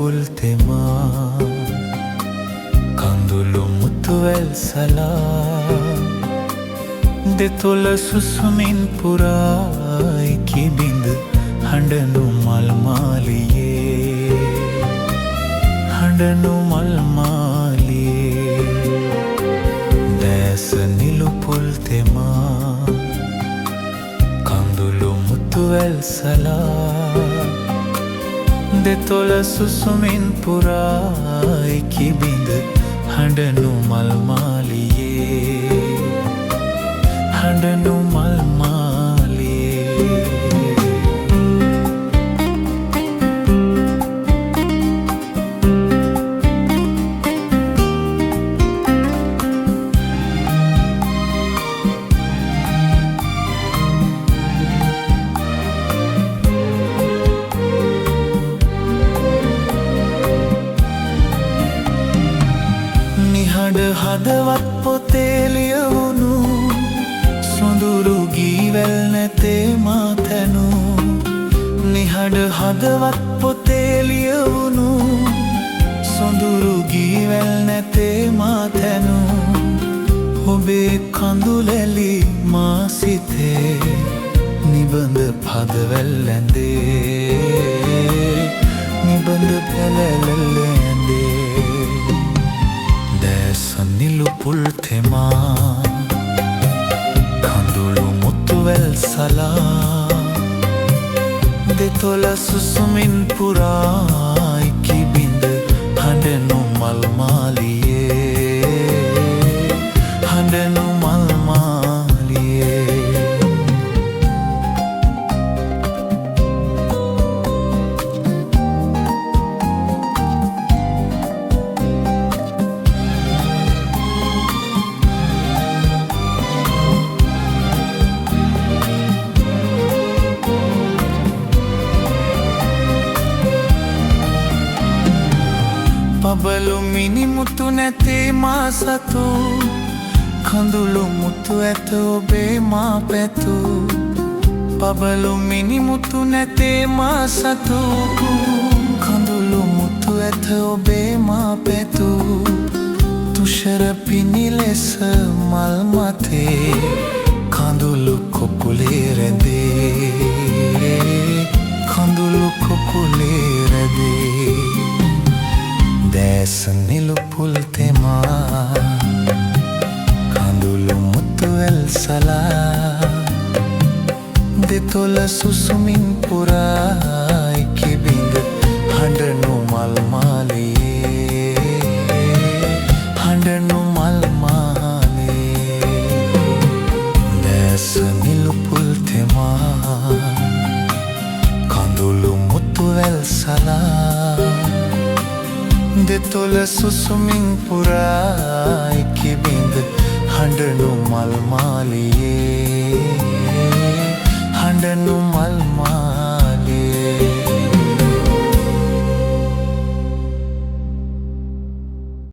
full තෙමා කඳුළු මුතුවැල් සලා දෙතොල සුසුමින් පුරායි කිබිඳ හඬනු මල්මාලියේ හඬනු මල්මාලියේ දැස Nilu full තෙමා කඳුළු මුතුවැල් සලා දෙතොල සුසුමින් පුරායි කිබිඳ හඬනු මල්මාලියේ හඬනු මල්මාලියේ හදවත් පොතේ ලියවුණු සොඳුරු ගීවැල් නැතේ මා තැනු නිහඬ හදවත් පොතේ ලියවුණු සොඳුරු ගීවැල් නැතේ මා තැනු ඔබේ කඳුලැලි මා සිතේ නිබඳ පදවැල් ඇඳේ නිබඳ පැලැලැල් ඇඳේ නිලු පුල් තෙමා කඳුළු මුතුවැල් සලා දෙතොල සුසුමින් පුරායි කිබිඳ හඬනු මල්මාලියේ හඬනු මල්මාලියේ පබලු මිනිමුතු නැතේ මා සතු කඳුළු මුතු ඇත ඔබේ මා පැතු පබලු මිනිමුතු නැතේ මා සතු කඳුළු මුතු ඇත ඔබේ මා පැතු තුෂර පිණි ලෙස මල් මතේ කඳුළු කොකුලේ රැඳේ කඳුළු කොකුලේ රැඳේ දැස නිලු පුල් තෙමා කඳුළු මුතුවැල් සලා දෙතොල සුසුමින් පුරායි කිබිඳ හඬනු මල්මාලියේ හඬනු මල්මාලියේ දැස නිලු පුල් තෙමා කඳුළු මුතුවැල් සලා දෙතොල සුසුමින් පුරායි කිබිඳ හඬනු මල්මාලියේ හඬනු මල්මාලියේ